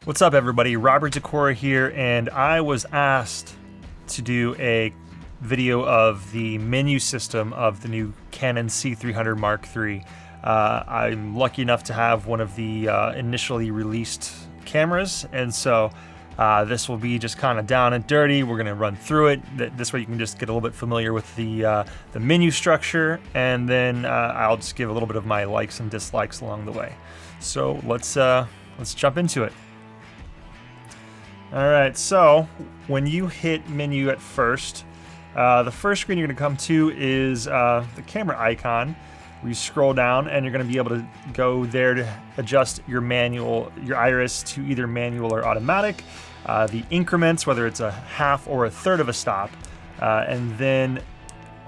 What's up, everybody? Robert Decora here, and I was asked to do a video of the menu system of the new Canon C300 Mark III. I'm lucky enough to have one of the initially released cameras, and so this will be just kind of down and dirty. We're going to run through it. This way you can just get a little bit familiar with the menu structure, and then I'll just give a little bit of my likes and dislikes along the way. So let's jump into it. All right, so when you hit menu at first, the first screen you're going to come to is the camera icon. You scroll down and you're going to be able to go there to adjust your iris to either manual or automatic, the increments, whether it's a half or a third of a stop, and then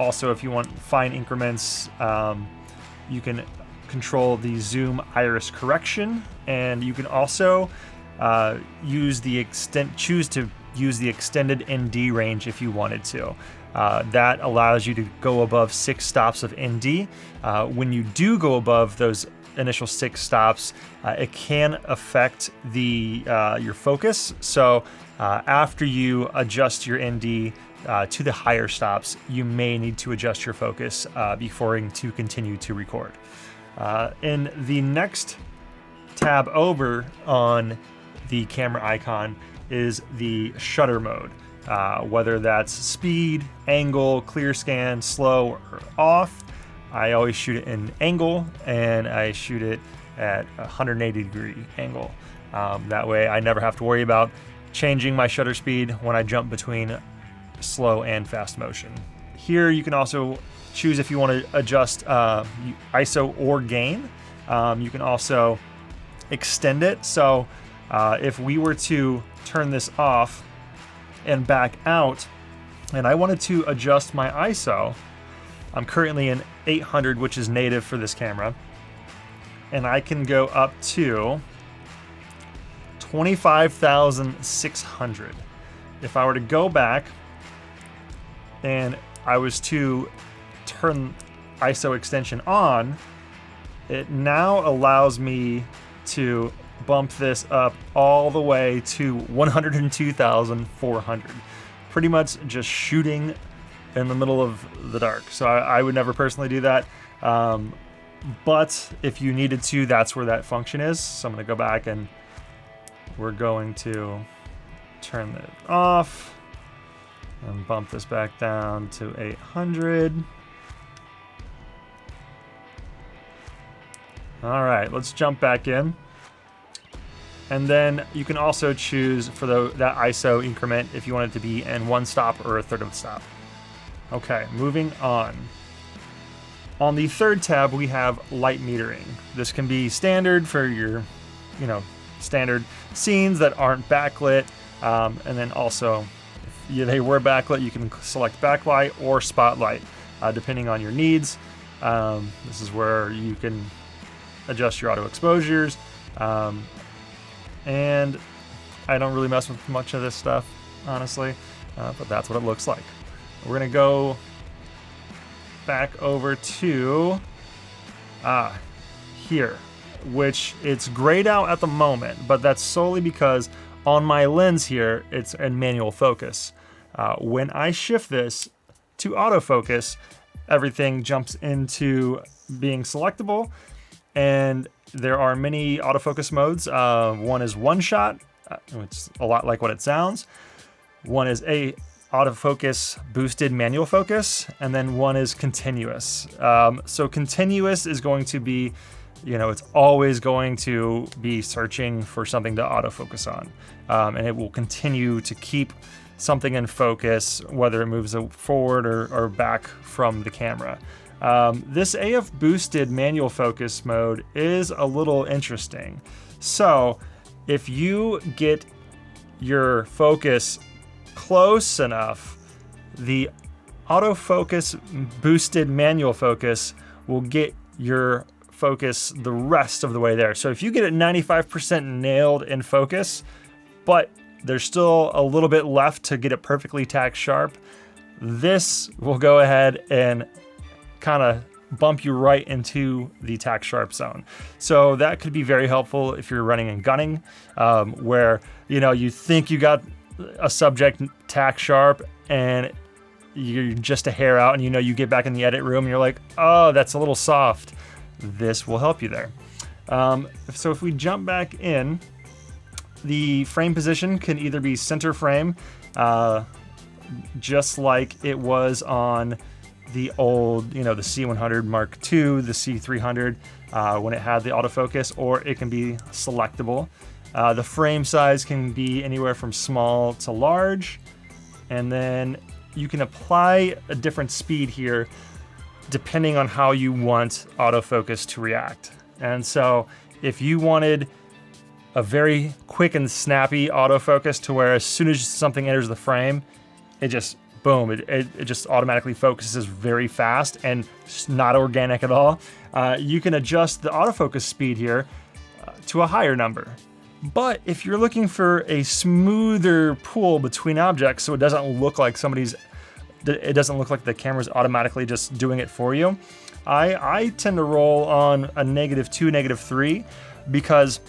also if you want fine increments, you can control the zoom iris correction, and you can also choose to use the extended ND range if you wanted to. That allows you to go above 6 stops of ND. When you do go above those initial 6 stops, it can affect your focus. So after you adjust your ND to the higher stops, you may need to adjust your focus before to continue to record. In the next tab over on the camera icon is the shutter mode, whether that's speed, angle, clear scan, slow, or off. I always shoot it in angle, and I shoot it at 180 degree angle. That way I never have to worry about changing my shutter speed when I jump between slow and fast motion. Here you can also choose if you want to adjust ISO or gain. You can also extend it. So if we were to turn this off and back out, and I wanted to adjust my ISO, I'm currently in 800, which is native for this camera, and I can go up to 25,600. If I were to go back and I was to turn ISO extension on, it now allows me to bump this up all the way to 102,400. Pretty much just shooting in the middle of the dark. So I would never personally do that. But if you needed to, that's where that function is. So I'm going to go back and we're going to turn it off and bump this back down to 800. All right, let's jump back in. And then you can also choose for that ISO increment if you want it to be in 1 stop or a third of a stop. Okay, moving on. On the third tab, we have light metering. This can be standard for your, standard scenes that aren't backlit. And then also, if they were backlit, you can select backlight or spotlight, depending on your needs. This is where you can adjust your auto exposures. And I don't really mess with much of this stuff, honestly, but that's what it looks like. We're gonna go back over to here, which it's grayed out at the moment, but that's solely because on my lens here, it's in manual focus. When I shift this to autofocus, everything jumps into being selectable, and there are many autofocus modes. One is one shot, which is a lot like what it sounds. One is a autofocus boosted manual focus, and then one is continuous. So continuous is going to be, it's always going to be searching for something to autofocus on. And it will continue to keep something in focus, whether it moves forward or back from the camera. This AF boosted manual focus mode is a little interesting. So if you get your focus close enough, the autofocus boosted manual focus will get your focus the rest of the way there. So if you get it 95% nailed in focus, but there's still a little bit left to get it perfectly tack sharp, this will go ahead and kind of bump you right into the tack sharp zone. So that could be very helpful if you're running and gunning, where you think you got a subject tack sharp and you're just a hair out, and you get back in the edit room and you're like, oh, that's a little soft. This will help you there. So if we jump back in, the frame position can either be center frame, just like it was on the old, the C100 Mark II, the C300, when it had the autofocus, or it can be selectable. The frame size can be anywhere from small to large, and then you can apply a different speed here depending on how you want autofocus to react. And so if you wanted a very quick and snappy autofocus to where as soon as something enters the frame, it just, boom, it just automatically focuses very fast and it's not organic at all, you can adjust the autofocus speed here to a higher number. But if you're looking for a smoother pull between objects so it doesn't look like the camera's automatically just doing it for you, I tend to roll on a -2, -3, because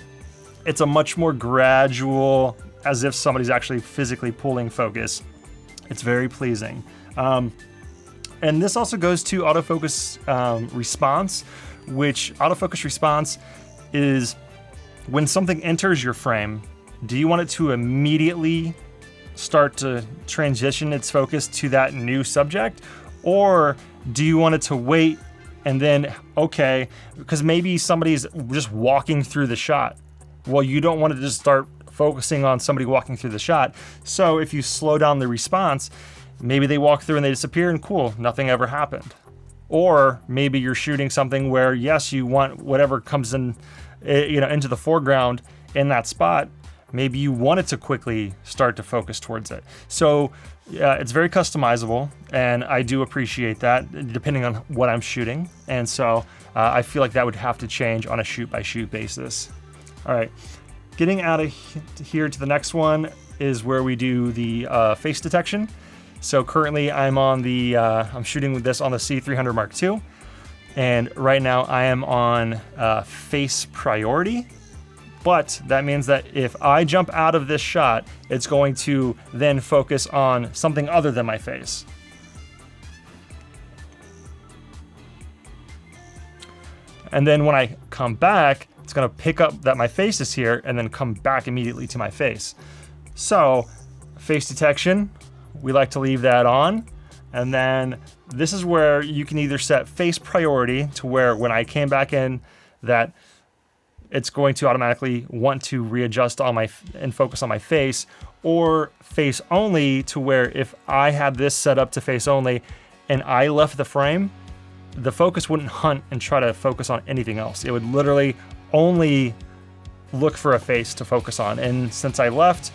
it's a much more gradual, as if somebody's actually physically pulling focus. It's very pleasing. And this also goes to autofocus response, which autofocus response is when something enters your frame, do you want it to immediately start to transition its focus to that new subject? Or do you want it to wait and then, okay, because maybe somebody's just walking through the shot. Well, you don't want to just start focusing on somebody walking through the shot. So if you slow down the response, maybe they walk through and they disappear and cool, nothing ever happened. Or maybe you're shooting something where, yes, you want whatever comes in, into the foreground in that spot. Maybe you want it to quickly start to focus towards it. So it's very customizable, and I do appreciate that depending on what I'm shooting. And so I feel like that would have to change on a shoot-by-shoot basis. All right, getting out of here to the next one is where we do the face detection. So currently I'm shooting with this on the C300 Mark II. And right now I am on face priority. But that means that if I jump out of this shot, it's going to then focus on something other than my face. And then when I come back, it's going to pick up that my face is here and then come back immediately to my face. So face detection, we like to leave that on. And then this is where you can either set face priority to where when I came back in, that it's going to automatically want to readjust and focus on my face, or face only to where if I had this set up to face only and I left the frame, the focus wouldn't hunt and try to focus on anything else. It would literally only look for a face to focus on. And since I left,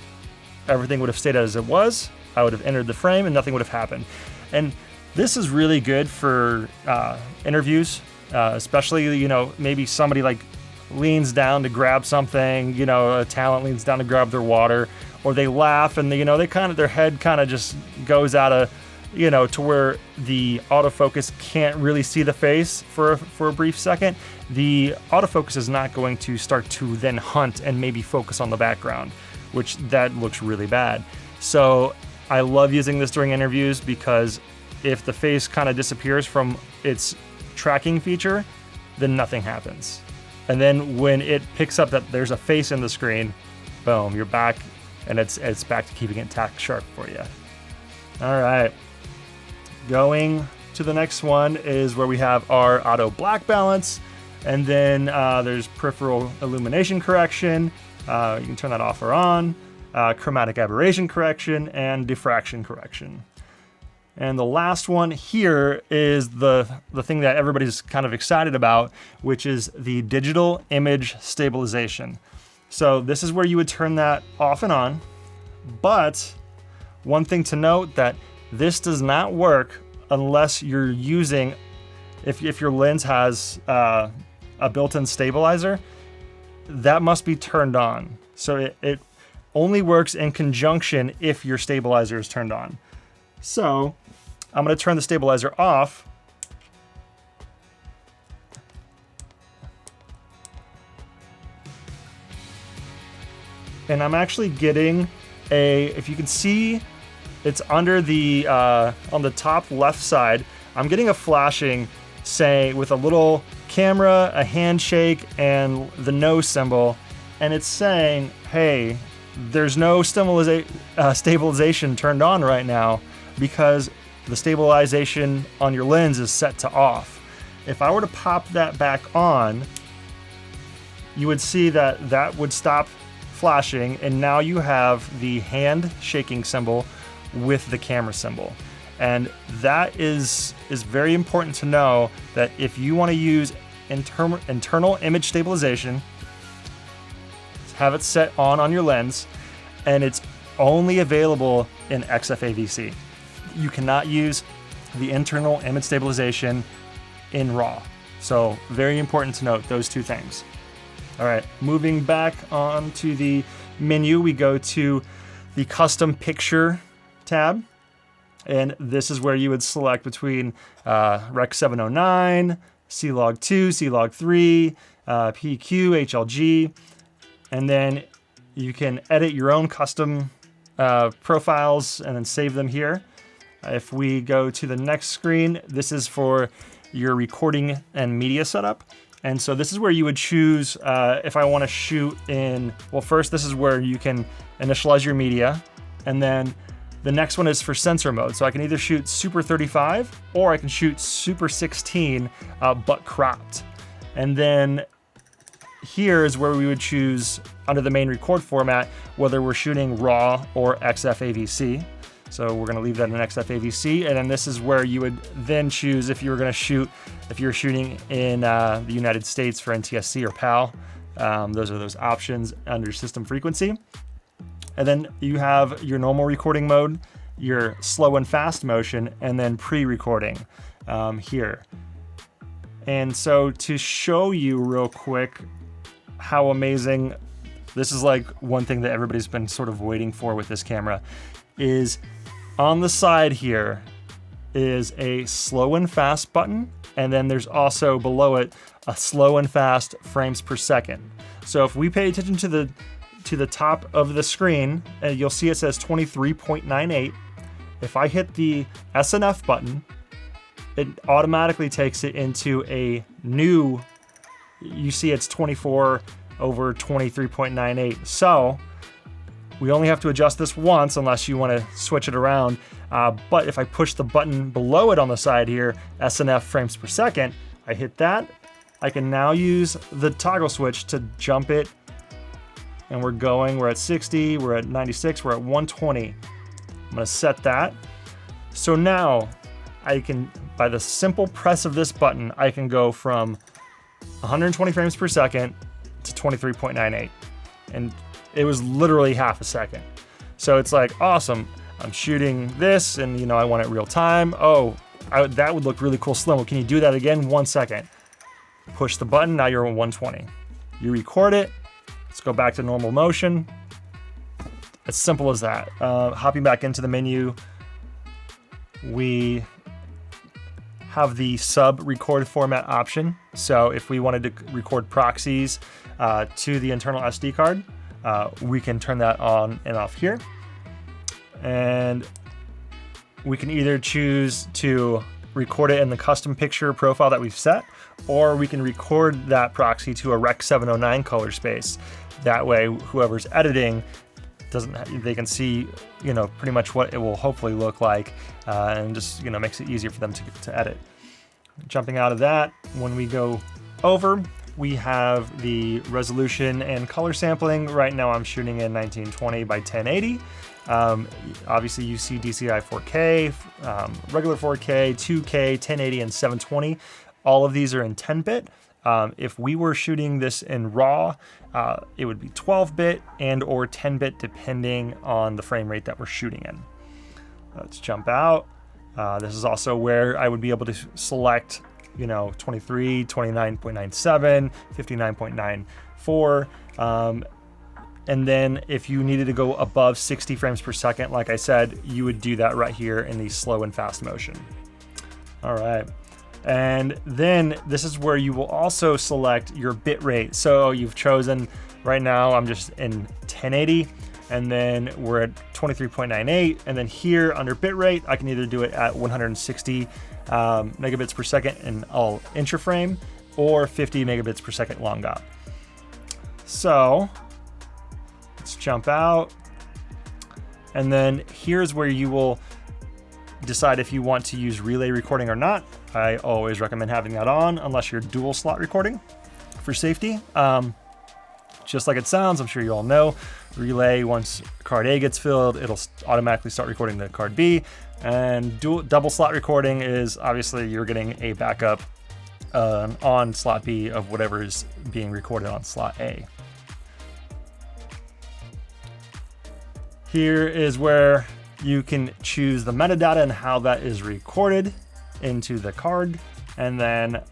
everything would have stayed as it was. I would have entered the frame and nothing would have happened. And this is really good for interviews, especially, maybe somebody like leans down to grab something, a talent leans down to grab their water, or they laugh and their head kind of just goes out of, to where the autofocus can't really see the face for a brief second. The autofocus is not going to start to then hunt and maybe focus on the background, which that looks really bad. So I love using this during interviews, because if the face kind of disappears from its tracking feature, then nothing happens. And then when it picks up that there's a face in the screen, boom, you're back, and it's back to keeping it tack sharp for you. All right. Going to the next one is where we have our auto black balance, and then there's peripheral illumination correction. You can turn that off or on. Chromatic aberration correction and diffraction correction. And the last one here is the thing that everybody's kind of excited about, which is the digital image stabilization. So this is where you would turn that off and on. But one thing to note, that this does not work unless you're using, if your lens has a built-in stabilizer, that must be turned on. So it only works in conjunction if your stabilizer is turned on. So I'm going to turn the stabilizer off, and I'm actually getting if you can see, it's under the, on the top left side, I'm getting a flashing, say, with a little camera, a handshake, and the no symbol, and it's saying, hey, there's no stabilization turned on right now because the stabilization on your lens is set to off. If I were to pop that back on, you would see that that would stop flashing, and now you have the hand shaking symbol with the camera symbol. And that is very important to know, that if you want to use internal image stabilization, have it set on your lens, and it's only available in XFAVC. You cannot use the internal image stabilization in RAW. So very important to note those two things. All right, moving back onto the menu, we go to the custom picture tab. And this is where you would select between Rec 709, C-Log2, C-Log3, PQ, HLG, and then you can edit your own custom profiles and then save them here. If we go to the next screen, this is for your recording and media setup. And so this is where you would choose if I want to shoot in, well, first this is where you can initialize your media, and then the next one is for sensor mode. So I can either shoot Super 35 or I can shoot Super 16, but cropped. And then here is where we would choose under the main record format, whether we're shooting RAW or XFAVC. So we're gonna leave that in XFAVC. And then this is where you would then choose if you were gonna shoot, if you're shooting in the United States for NTSC or PAL. Those are those options under system frequency. And then you have your normal recording mode, your slow and fast motion, and then pre-recording here. And so to show you real quick how amazing, this is like one thing that everybody's been sort of waiting for with this camera, is on the side here is a slow and fast button, and then there's also below it a slow and fast frames per second. So if we pay attention to the top of the screen, and you'll see it says 23.98. If I hit the SNF button, it automatically takes it into a new, you see it's 24 over 23.98. So we only have to adjust this once unless you want to switch it around. But if I push the button below it on the side here, SNF frames per second, I hit that, I can now use the toggle switch to jump it, and we're at 60, we're at 96, we're at 120. I'm gonna set that. So now I can, by the simple press of this button, I can go from 120 frames per second to 23.98. And it was literally half a second. So it's like, awesome, I'm shooting this and I want it real time. Oh, that would look really cool slow. Can you do that again? 1 second. Push the button, now you're at 120. You record it. Let's go back to normal motion. As simple as that. Hopping back into the menu, we have the sub record format option. So if we wanted to record proxies to the internal SD card, we can turn that on and off here. And we can either choose to record it in the custom picture profile that we've set, or we can record that proxy to a Rec 709 color space. That way, whoever's editing they can see, pretty much what it will hopefully look like, and just, makes it easier for them to edit. Jumping out of that, when we go over, we have the resolution and color sampling. Right now I'm shooting in 1920 by 1080. Obviously you see DCI 4K, regular 4K, 2K, 1080, and 720. All of these are in 10-bit. If we were shooting this in RAW, it would be 12-bit and or 10-bit depending on the frame rate that we're shooting in. Let's jump out. This is also where I would be able to select, 23, 29.97, 59.94. And then if you needed to go above 60 frames per second, like I said, you would do that right here in the slow and fast motion. All right. And then this is where you will also select your bit rate. So you've chosen Right now I'm just in 1080, and then we're at 23.98, and then here under bitrate, I can either do it at 160 megabits per second in all intraframe, or 50 megabits per second long op. So let's jump out, and then here's where you will decide if you want to use relay recording or not. I always recommend having that on unless you're dual slot recording for safety. Just like it sounds, I'm sure you all know, relay, once card A gets filled, it'll automatically start recording the card B. And double slot recording is obviously you're getting a backup on slot B of whatever is being recorded on slot A. Here is where you can choose the metadata and how that is recorded into the card. And then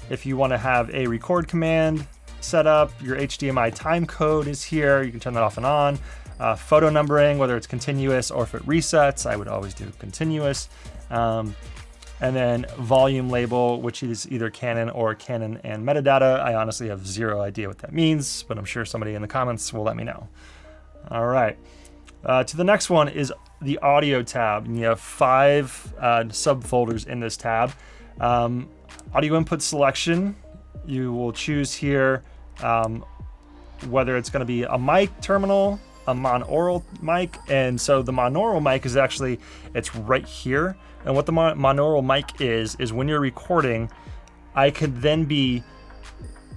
if you want to have a record command set up, your HDMI time code is here. You can turn that off and on. Photo numbering, whether it's continuous or if it resets, I would always do continuous. And then volume label, which is either Canon or Canon and metadata. I honestly have zero idea what that means, but I'm sure somebody in the comments will let me know. All right. To the next one is the audio tab. And you have 5 subfolders in this tab. Audio input selection, you will choose here whether it's going to be a mic terminal, a monaural mic, and so the monaural mic is actually, it's right here. And what the monaural mic is when you're recording, I could then be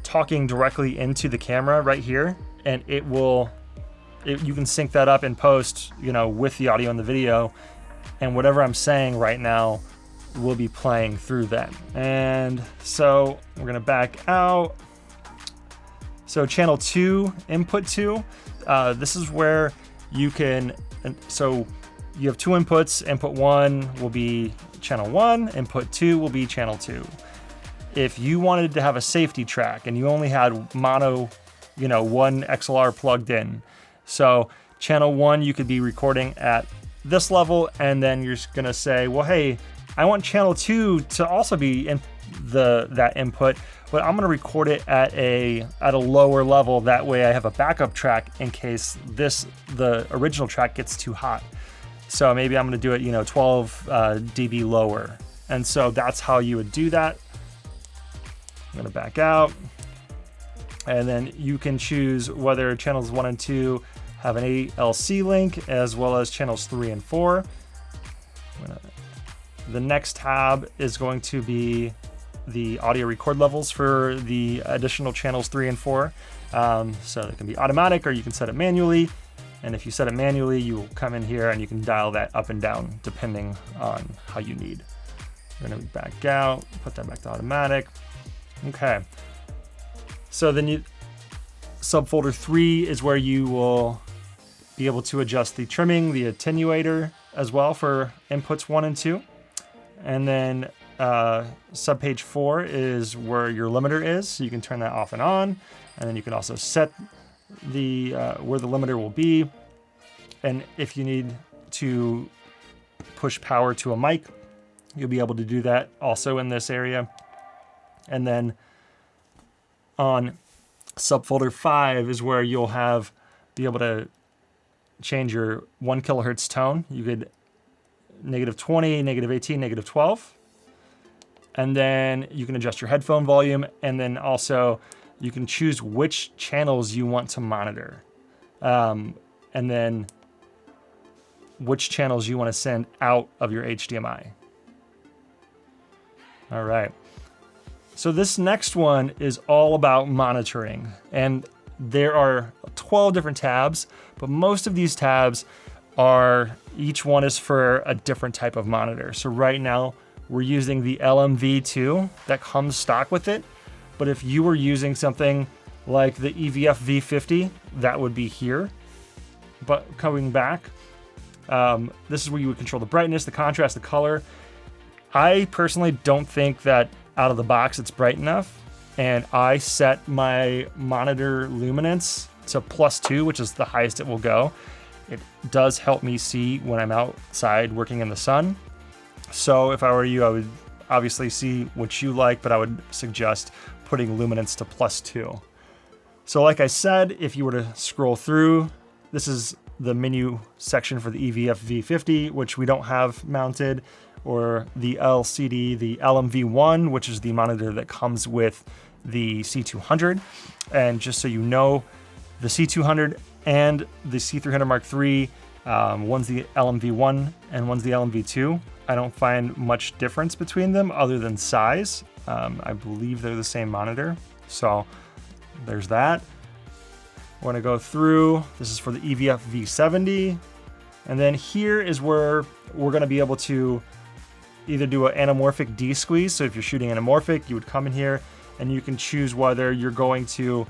talking directly into the camera right here, and you can sync that up in post, with the audio and the video, and whatever I'm saying right now will be playing through that. And so we're gonna back out. So channel 2, input 2, this is where you can, so you have 2 inputs. Input 1 will be channel 1, input 2 will be channel 2. If you wanted to have a safety track and you only had mono, one XLR plugged in, so channel 1 you could be recording at this level, and then you're just gonna say, well, hey, I want channel 2 to also be in that input, but I'm gonna record it at a lower level. That way I have a backup track in case the original track gets too hot. So maybe I'm gonna do it, 12 dB lower. And so that's how you would do that. I'm gonna back out. And then you can choose whether channels 1 and 2 have an ALC link, as well as channels 3 and 4. The next tab is going to be the audio record levels for the additional channels 3 and 4. So it can be automatic or you can set it manually. And if you set it manually, you will come in here and you can dial that up and down depending on how you need. We're gonna back out, put that back to automatic. Okay. So then subfolder 3 is where you will be able to adjust the trimming, the attenuator as well for inputs 1 and 2. And then subpage 4 is where your limiter is. So you can turn that off and on. And then you can also set the where the limiter will be. And if you need to push power to a mic, you'll be able to do that also in this area. And then on subfolder 5 is where you'll be able to change your 1 kilohertz tone. You could -20, -18, -12. And then you can adjust your headphone volume, and then also you can choose which channels you want to monitor. And then which channels you want to send out of your HDMI. All right. So this next one is all about monitoring, and there are 12 different tabs, but most of these tabs each one is for a different type of monitor. So right now we're using the LMV2 that comes stock with it. But if you were using something like the EVF V50, that would be here. But coming back, this is where you would control the brightness, the contrast, the color. I personally don't think that out of the box it's bright enough. And I set my monitor luminance to +2, which is the highest it will go. It does help me see when I'm outside working in the sun. So if I were you, I would obviously see what you like, but I would suggest putting luminance to +2. So like I said, if you were to scroll through, this is the menu section for the EVF V50, which we don't have mounted, or the LCD, the LMV1, which is the monitor that comes with the C200. And just so you know, the C200 and the C300 Mark III, one's the LMV1 and one's the LMV2. I don't find much difference between them other than size. I believe they're the same monitor. So there's that. We're gonna go through. This is for the EVF V70. And then here is where we're gonna be able to either do an anamorphic D-squeeze. So if you're shooting anamorphic, you would come in here and you can choose whether you're going to,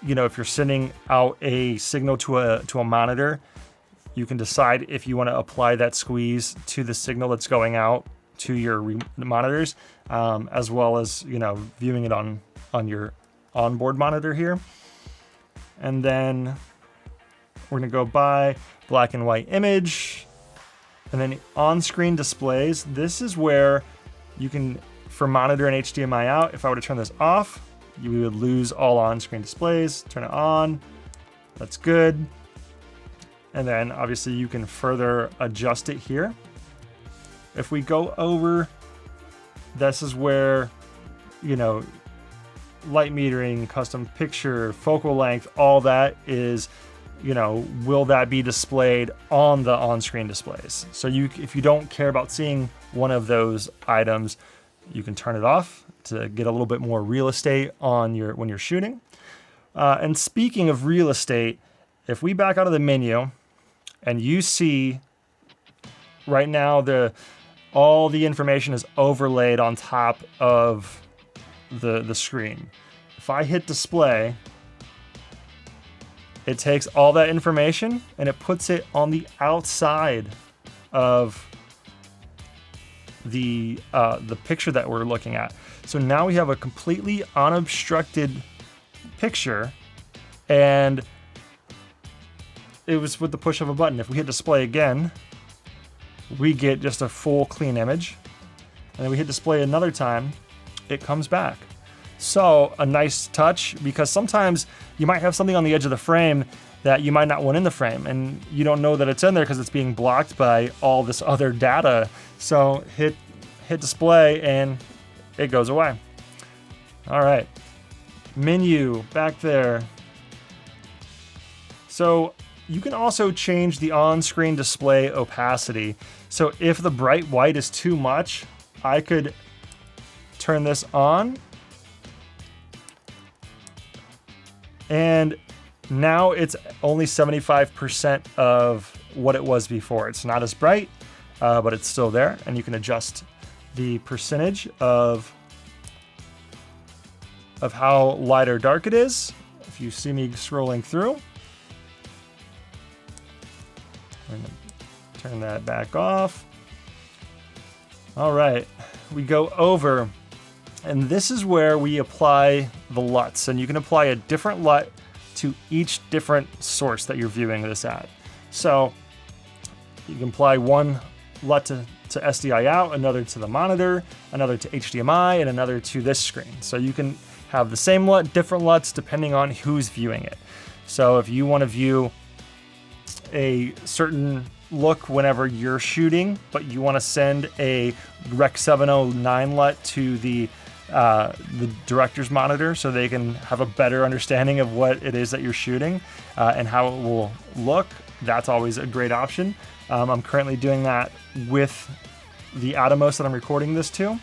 if you're sending out a signal to a monitor, you can decide if you want to apply that squeeze to the signal that's going out to your monitors, as well as, viewing it on your onboard monitor here. And then we're gonna go by black and white image, and then on-screen displays. This is where you can, for monitor and HDMI out, if I were to turn this off, you would lose all on-screen displays. Turn it on, that's good. And then obviously you can further adjust it here. If we go over, this is where, light metering, custom picture, focal length, all that is, will that be displayed on the on-screen displays? So if you don't care about seeing one of those items, you can turn it off to get a little bit more real estate on when you're shooting. And speaking of real estate, if we back out of the menu and you see right now all the information is overlaid on top of the screen. If I hit display, it takes all that information and it puts it on the outside of the picture that we're looking at. So now we have a completely unobstructed picture, and it was with the push of a button. If we hit display again, we get just a full clean image. And then we hit display another time, it comes back. So a nice touch, because sometimes you might have something on the edge of the frame that you might not want in the frame, and you don't know that it's in there because it's being blocked by all this other data. So hit display and it goes away. All right, menu back there. So you can also change the on-screen display opacity. So if the bright white is too much, I could turn this on, and now it's only 75% of what it was before. It's not as bright, but it's still there, and you can adjust the percentage of how light or dark it is. If you see me scrolling through, I'm gonna turn that back off. All right, we go over, and this is where we apply the LUTs, and you can apply a different LUT to each different source that you're viewing this at. So you can apply one LUT to SDI out, another to the monitor, another to HDMI, and another to this screen. So you can have the same LUT, different LUTs, depending on who's viewing it. So if you want to view a certain look whenever you're shooting, but you want to send a Rec 709 LUT to the director's monitor so they can have a better understanding of what it is that you're shooting and how it will look, that's always a great option. I'm currently doing that with the Atomos that I'm recording this to.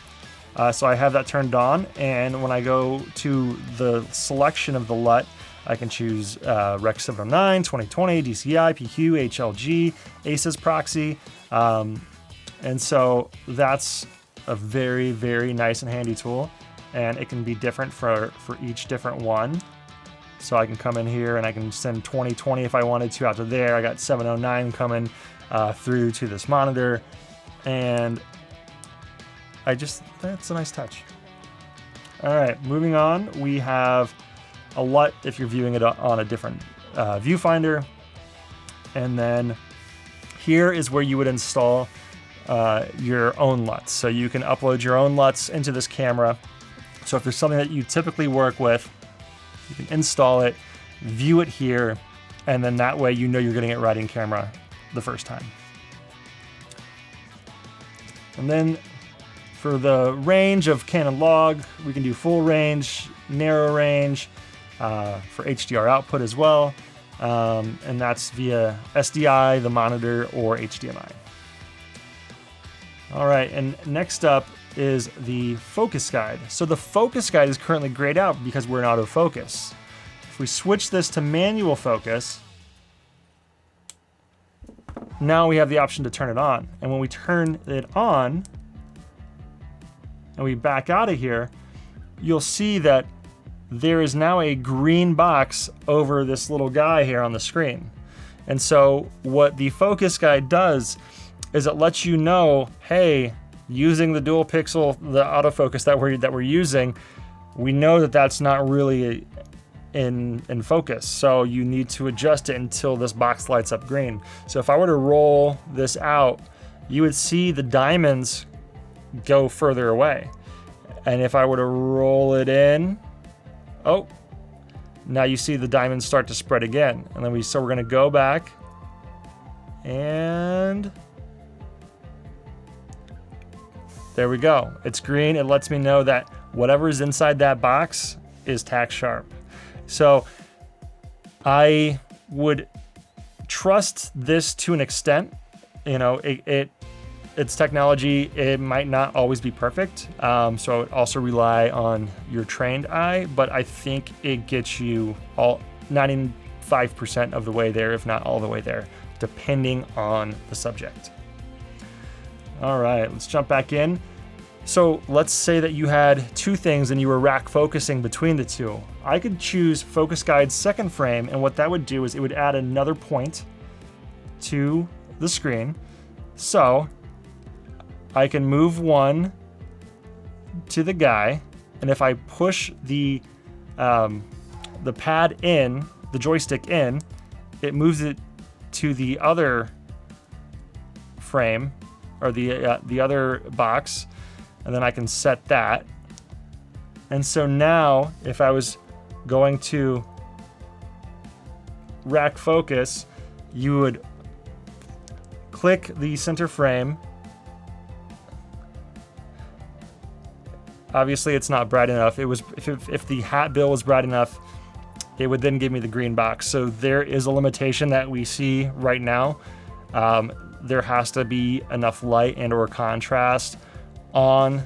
So I have that turned on, and when I go to the selection of the LUT, I can choose Rec 709, 2020, DCI, PQ, HLG, ACES proxy. And so that's a very, very nice and handy tool, and it can be different for each different one. So I can come in here and I can send 2020 if I wanted to out to there. I got 709 coming through to this monitor, and that's a nice touch. All right, moving on, we have a LUT if you're viewing it on a different viewfinder. And then here is where you would install your own LUTs. So you can upload your own LUTs into this camera. So if there's something that you typically work with, You can install it, view it here, and then that way you know you're getting it right in camera the first time. And then for the range of Canon log, we can do full range, narrow range, for HDR output as well. And that's via SDI, the monitor, or HDMI. All right, and next up is the focus guide. So the focus guide is currently grayed out because we're in autofocus. If we switch this to manual focus, now we have the option to turn it on. And when we turn it on, and we back out of here, you'll see that there is now a green box over this little guy here on the screen. And so what the focus guide does is it lets you know, hey, using the dual pixel, the autofocus that we're using, we know that that's not really in focus. So you need to adjust it until this box lights up green. So if I were to roll this out, you would see the diamonds go further away. And if I were to roll it in, oh, now you see the diamonds start to spread again. And then so we're gonna go back and there we go. It's green. It lets me know that whatever is inside that box is tack sharp. So I would trust this to an extent. You know, it's technology. It might not always be perfect. So I would also rely on your trained eye, but I think it gets you all 95% of the way there, if not all the way there, depending on the subject. All right, let's jump back in. So let's say that you had two things and you were rack focusing between the two. I could choose focus guide second frame, and what that would do is it would add another point to the screen. So I can move one to the guy, and if I push the pad in, the joystick in, it moves it to the other frame, or the other box, and then I can set that. And so now, if I was going to rack focus, you would click the center frame. Obviously, it's not bright enough. It was if the hat bill was bright enough, it would then give me the green box. So there is a limitation that we see right now. There has to be enough light and or contrast on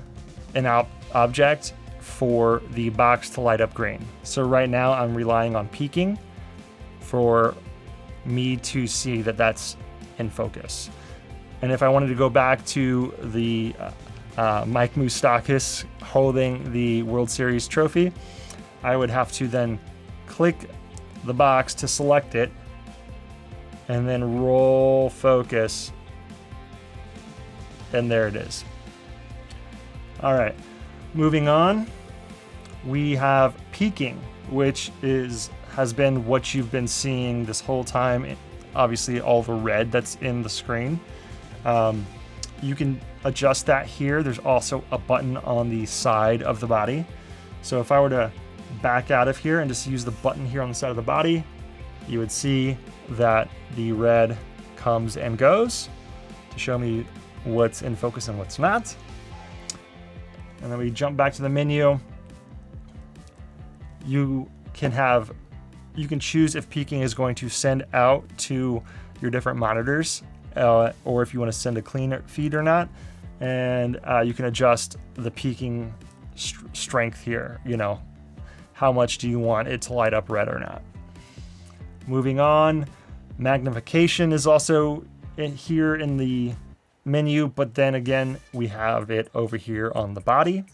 an object for the box to light up green. So right now I'm relying on peaking for me to see that that's in focus. And if I wanted to go back to the Mike Moustakis holding the World Series trophy, I would have to then click the box to select it and then roll focus, and there it is. All right, moving on, we have peaking, which has been what you've been seeing this whole time. Obviously, all the red that's in the screen. You can adjust that here. There's also a button on the side of the body. So if I were to back out of here and just use the button here on the side of the body, you would see that the red comes and goes to show me what's in focus and what's not. And then we jump back to the menu. You can choose if peaking is going to send out to your different monitors, or if you want to send a clean feed or not. And you can adjust the peaking strength here. You know, how much do you want it to light up red or not? Moving on, magnification is also here in the menu, but then again, we have it over here on the body.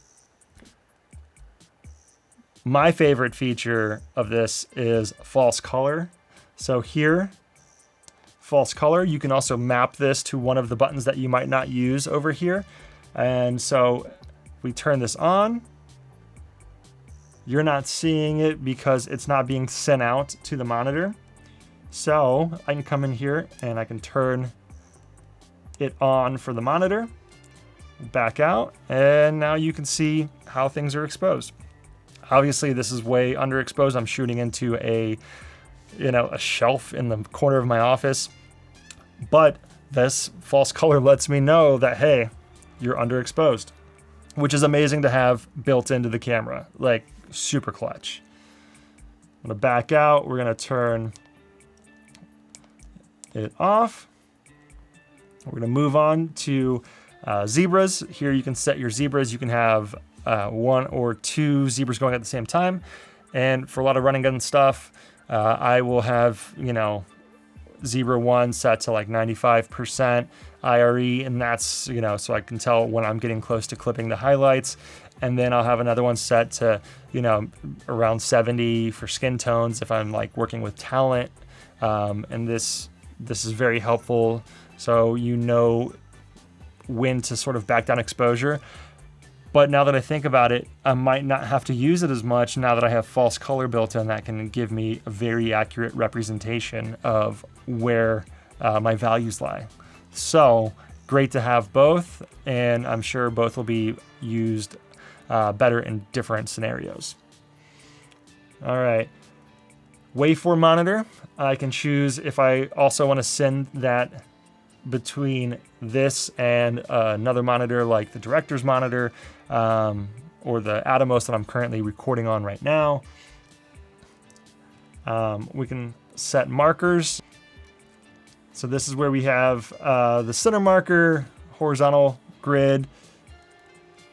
My favorite feature of this is false color. So here, false color, you can also map this to one of the buttons that you might not use over here. And so we turn this on. You're not seeing it because it's not being sent out to the monitor. So I can come in here and I can turn it on for the monitor, back out, and now you can see how things are exposed. Obviously, this is way underexposed. I'm shooting into a shelf in the corner of my office, but this false color lets me know that, hey, you're underexposed, which is amazing to have built into the camera, like super clutch. I'm gonna back out. We're gonna turn it off. We're gonna move on to zebras. Here you can set your zebras. You can have 1 or 2 zebras going at the same time. And for a lot of running gun stuff, I will have, zebra 1 set to like 95% IRE, and that's, so I can tell when I'm getting close to clipping the highlights. And then I'll have another one set to, around 70 for skin tones if I'm like working with talent. And this is very helpful, so when to sort of back down exposure. But now that I think about it, I might not have to use it as much now that I have false color built in. That can give me a very accurate representation of where my values lie. So great to have both, and I'm sure both will be used better in different scenarios. All right, waveform monitor. I can choose if I also want to send that between this and another monitor like the director's monitor or the Atomos that I'm currently recording on right now. We can set markers. So this is where we have the center marker, horizontal grid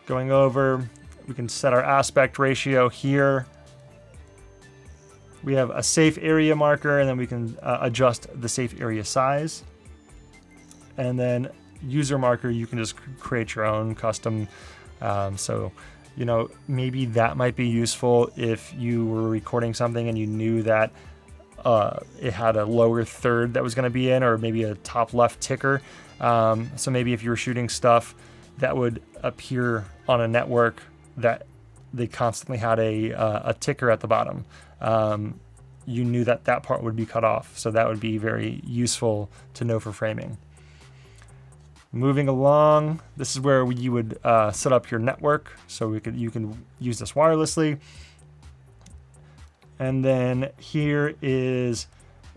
going over. We can set our aspect ratio here. We have a safe area marker, and then we can adjust the safe area size. And then user marker, you can just create your own custom. So, maybe that might be useful if you were recording something and you knew that it had a lower third that was going to be in, or maybe a top left ticker. So maybe if you were shooting stuff that would appear on a network that they constantly had a ticker at the bottom, you knew that part would be cut off. So that would be very useful to know for framing. Moving along, this is where you would set up your network. So you can use this wirelessly. And then here is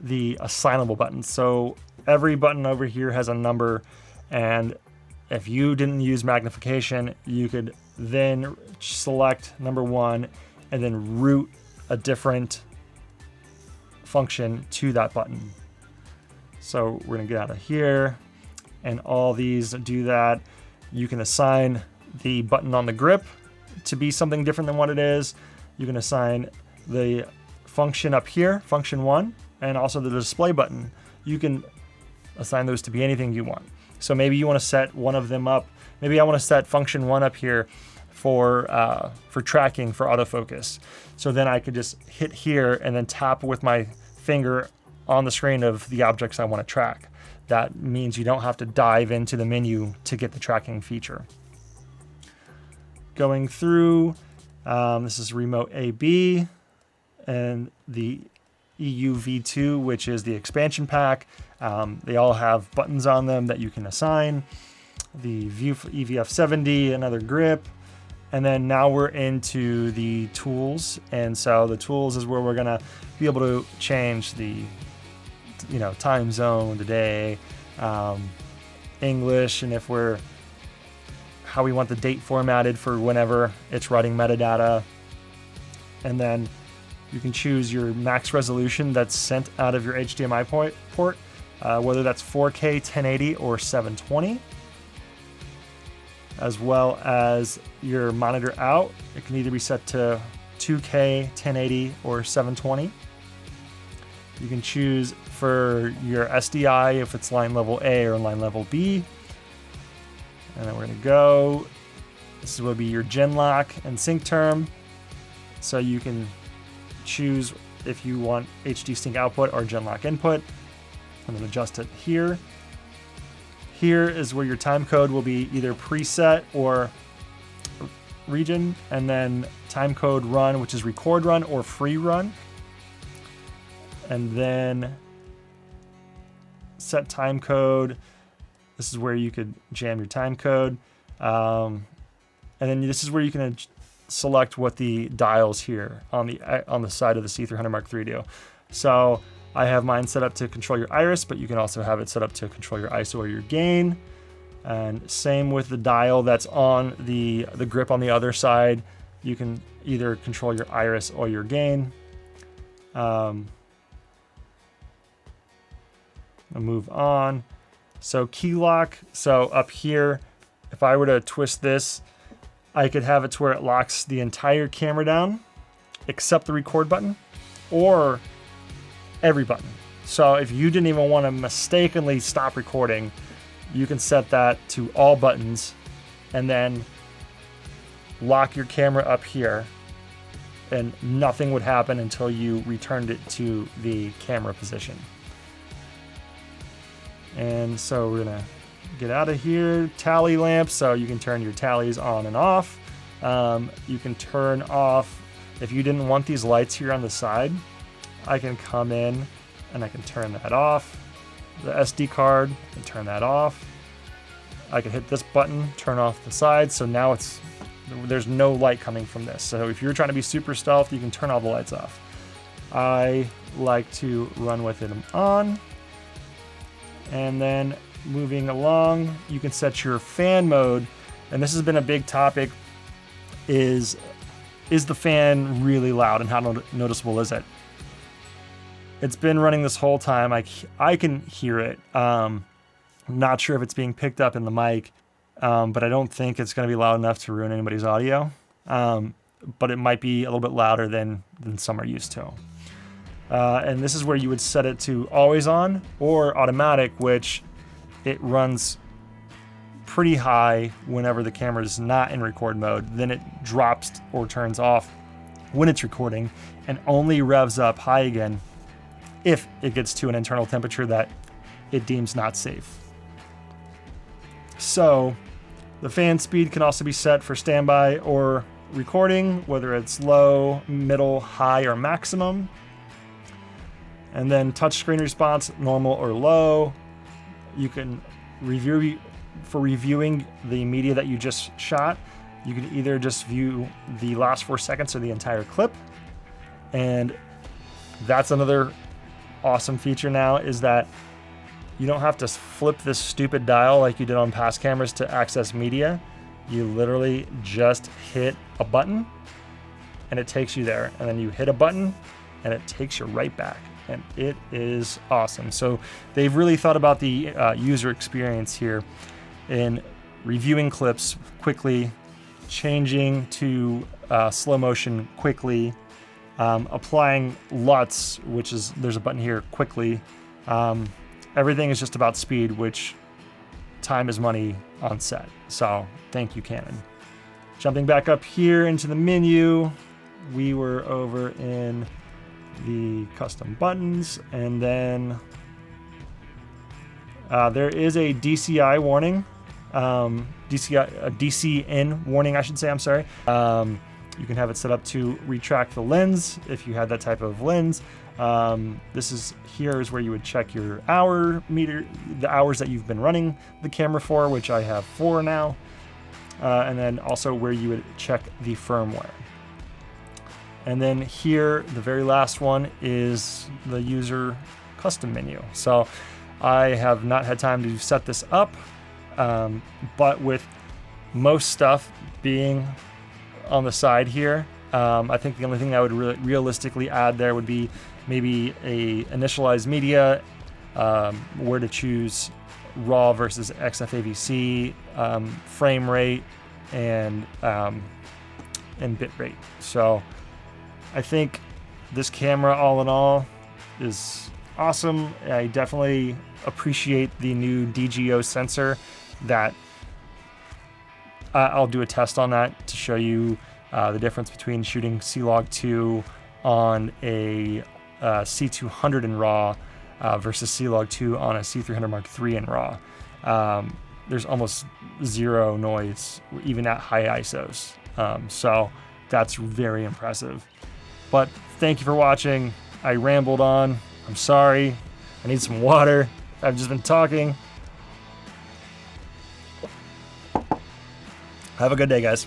the assignable buttons. So every button over here has a number, and if you didn't use magnification, you could then select number 1 and then route a different function to that button. So we're gonna get out of here, and all these do that. You can assign the button on the grip to be something different than what it is. You can assign the function up here, function 1, and also the display button. You can assign those to be anything you want. So maybe you want to set one of them up. Maybe I want to set function 1 up here for tracking, for autofocus. So then I could just hit here and then tap with my finger on the screen of the objects I want to track. That means you don't have to dive into the menu to get the tracking feature. Going through, this is remote AB and the EUV2, which is the expansion pack. They all have buttons on them that you can assign. The EVF70, another grip. And then now we're into the tools. And so the tools is where we're gonna be able to change the time zone, the day, English, and how we want the date formatted for whenever it's writing metadata. And then you can choose your max resolution that's sent out of your HDMI port, whether that's 4K 1080 or 720, as well as your monitor out. It can either be set to 2K 1080 or 720. You can choose for your SDI if it's line level A or line level B. And then we're gonna go. This will be your gen lock and sync term. So you can choose if you want HD sync output or gen lock input. I'm gonna adjust it here. Here is where your time code will be either preset or region, and then time code run, which is record run or free run. And then set time code. This is where you could jam your time code. And then this is where you can select what the dials here on the side of the C300 Mark III do. So I have mine set up to control your iris, but you can also have it set up to control your ISO or your gain. And same with the dial that's on the grip on the other side. You can either control your iris or your gain. I'll move on. So key lock. So up here, if I were to twist this, I could have it to where it locks the entire camera down, except the record button, or every button. So if you didn't even want to mistakenly stop recording, you can set that to all buttons and then lock your camera up here, and nothing would happen until you returned it to the camera position. And so we're gonna get out of here. Tally lamp, so you can turn your tallies on and off. You can turn off, if you didn't want these lights here on the side, I can come in and I can turn that off. The SD card, and turn that off. I can hit this button, turn off the side, so now there's no light coming from this. So if you're trying to be super stealth, you can turn all the lights off. I like to run with it on. And then moving along, you can set your fan mode. And this has been a big topic, is the fan really loud and how noticeable is it? It's been running this whole time. I can hear it. I'm not sure if it's being picked up in the mic, but I don't think it's going to be loud enough to ruin anybody's audio. But it might be a little bit louder than some are used to. And this is where you would set it to always on or automatic, which it runs pretty high whenever the camera is not in record mode. Then it drops or turns off when it's recording and only revs up high again if it gets to an internal temperature that it deems not safe. So the fan speed can also be set for standby or recording, whether it's low, middle, high, or maximum. And then touchscreen response, normal or low. You can reviewing the media that you just shot. You can either just view the last 4 seconds or the entire clip. And that's another awesome feature now, is that you don't have to flip this stupid dial like you did on past cameras to access media. You literally just hit a button and it takes you there. And then you hit a button and it takes you right back. And it is awesome. So they've really thought about the user experience here in reviewing clips quickly, changing to slow motion quickly, applying luts, which is, there's a button here, quickly. Everything is just about speed, which time is money on set. So thank you, Canon. Jumping back up here into the menu, we were over in the custom buttons, and then there is a DCI warning, a DCN warning, I should say, I'm sorry. You can have it set up to retract the lens if you had that type of lens. Here is where you would check your hour meter, the hours that you've been running the camera for, which I have 4 now. And then also where you would check the firmware. And then here, the very last one is the user custom menu. So I have not had time to set this up, but with most stuff being on the side here, I think the only thing I would realistically add there would be maybe a initialize media, where to choose RAW versus XFAVC, frame rate, and bit rate. So I think this camera, all in all, is awesome. I definitely appreciate the new DGO sensor that I'll do a test on that to show you the difference between shooting C-Log 2 on a C200 in RAW versus C-Log 2 on a C300 Mark III in RAW. There's almost zero noise, even at high ISOs. So that's very impressive. But thank you for watching. I rambled on. I'm sorry. I need some water. I've just been talking. Have a good day, guys.